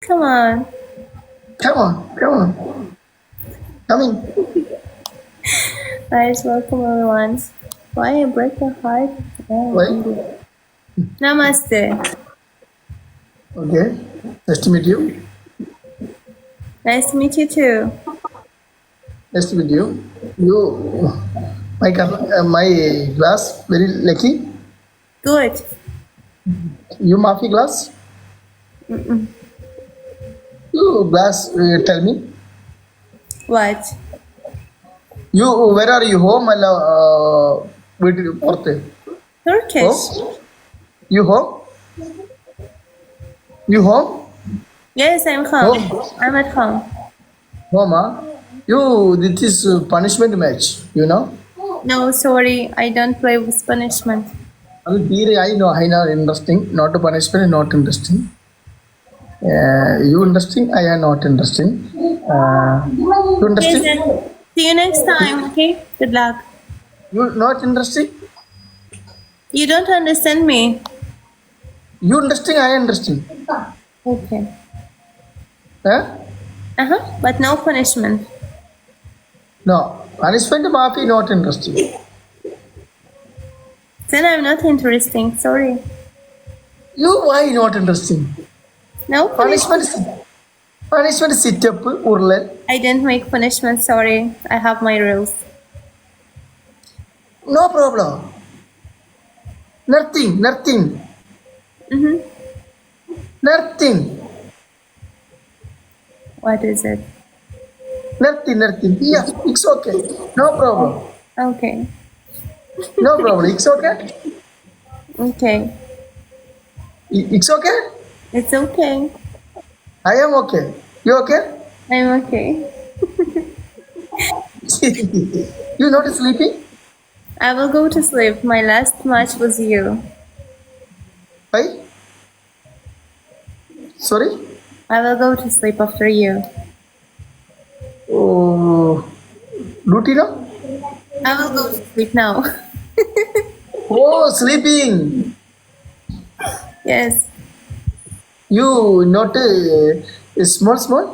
Come on. Come on, come on. Coming. Guys, welcome everyone. Why I break your heart? Yeah, Why? India. Namaste. Okay. Nice to meet you. Nice to meet you too. Nice to meet you. You, my glass very lucky. Good. You Mafi glass. You glass. Tell me. What? You where are you home? വീട്ടിൽ പുറത്ത്. Turkish. Home? You home? You home? Yes, I'm home. Home. I'm at home. Home, huh? You, this is punishment match, you know? No, sorry, I don't play with punishment. അത് തീരെ I know interesting. Not a punishment, not interesting. You interesting, I am not interesting. You Okay, interesting? then. See you next time, okay? Good luck. You not interesting? You don't understand me. You interesting, I interesting. Okay. Huh? Uh-huh. But no punishment. No. Punishment maafi not interesting. Then I'm not interesting. Sorry. You why not interesting? No punishment. Punishment sit up, urlal. I didn't make punishment. Sorry. I have my rules. No problem. Nothing. Mm-hmm. Nothing. What is it? Nothing. Yeah, it's okay. No problem. Okay. No problem. It's okay. Okay. It's okay. It's okay. I am okay. You okay? I'm okay. You not sleeping? I will go to sleep. My last match was you. Why? Sorry? I will go to sleep after you. Oh, duty no? I will go to sleep now. Oh, sleeping. Yes. You not small?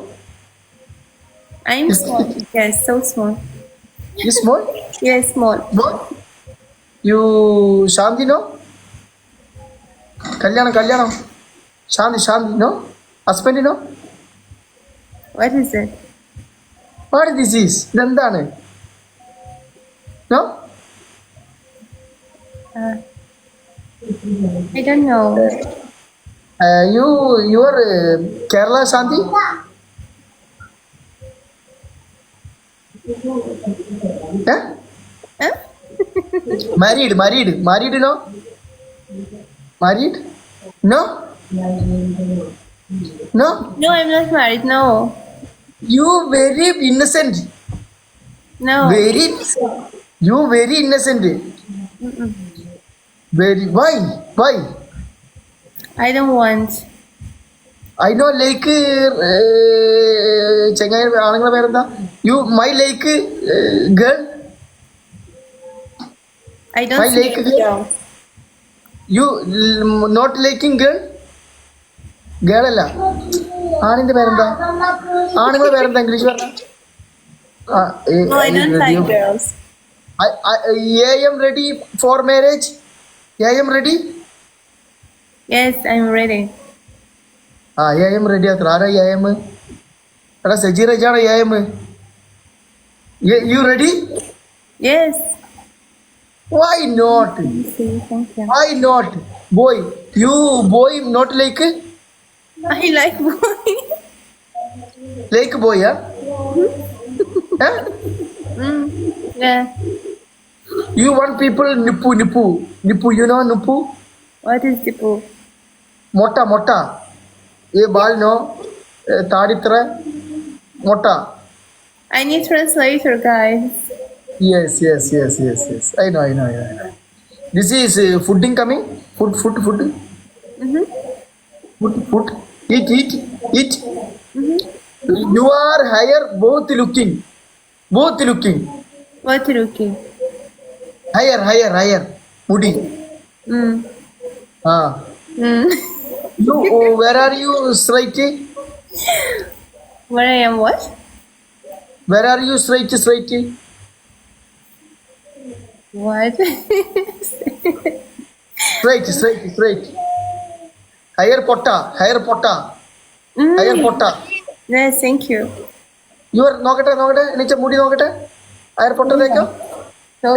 I'm small. Yes, so small. You small? Yes, small. No? You Shanti no? Kalyanam. Shanti no? Husband no? What is it? What is this? ഇതെന്താണ്? No? I don't know. You are Kerala Shanti? Eh? Huh? Married no? Married? No? No? No, I'm not married. No. You very innocent. No. You very innocent. Very. Why? I don't want. I know like ചെങ്ങായി ആണുങ്ങളെ പേരെന്താ? You my like girl. I don't My see like it, girl. girl. You not liking girl? Girl അല്ല. ആണിന്റെ പേരെന്താ? ആണുങ്ങളെ പേരെന്താ English പറഞ്ഞ? No, I don't like girls. I am ready for marriage. I am ready. Yes, I'm ready. I am ready. അത്ര ആരാ I am? എടാ സജീറജാണ് I am. You ready? Yes. Why not? See, thank you. Why not? Boy, you boy not like I like boy. boy, huh? Huh? Yeah. You want people nipu. You know nipu? What is the poo? Mota. ये बाल no ताड़ित्र मोटा. I need translator, guys. Yes. I know. This is fooding coming. Food. Mm-hmm. Food. Eat. You are higher. Both looking. What looking? Higher. Moody. Mm. Ah. Mm. You. Where are you? Straight. Where I am what? Where are you? Straight. What? Straight. Higher potta. Yes, thank you. You are നോക്കട്ടെ എനിക്ക് മുടി നോക്കട്ടെ higher പൊട്ടത്തേക്കോ No.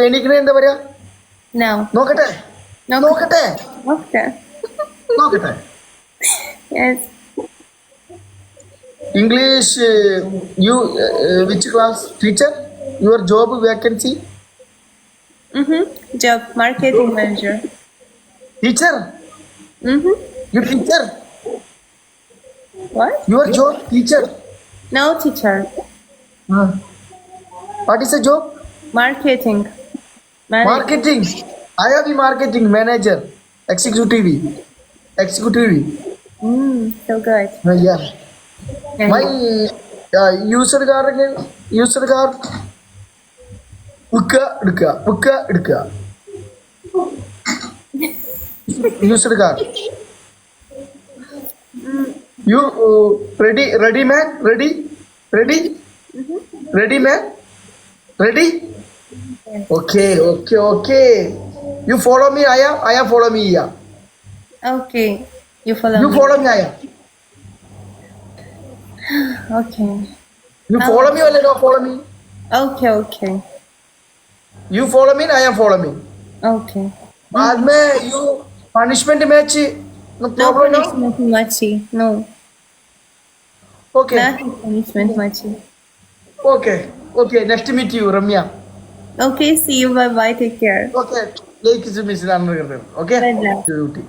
എനിക്കിനെ എന്താ പറയാ Now. നോക്കട്ടെ Okay. Yes. English, you which class teacher? Your job vacancy? Job marketing manager. Teacher? You teacher? What? Your job teacher? No, teacher. What is the job? Marketing. Manager. Marketing. I am the marketing manager. Executive. So good. Yeah. Yeah. My user card ഉക്ക എടുക്കുക user card. You ready man? Ready man? Ready? Yes. Okay. You follow me, Aya follow me, Iya. Okay. You follow You me. follow me, Aya. Okay. You follow me or not follow me? Okay. You follow me, Aya follow me. Okay. बाद में you punishment match no No problem no? punishment, Machi. No. Okay. Nothing punishment, Machi. Okay. Nice to meet you, Ramya. Okay, see you. Bye. Take care. Okay. Like is miss okay? Bye-bye. Duty.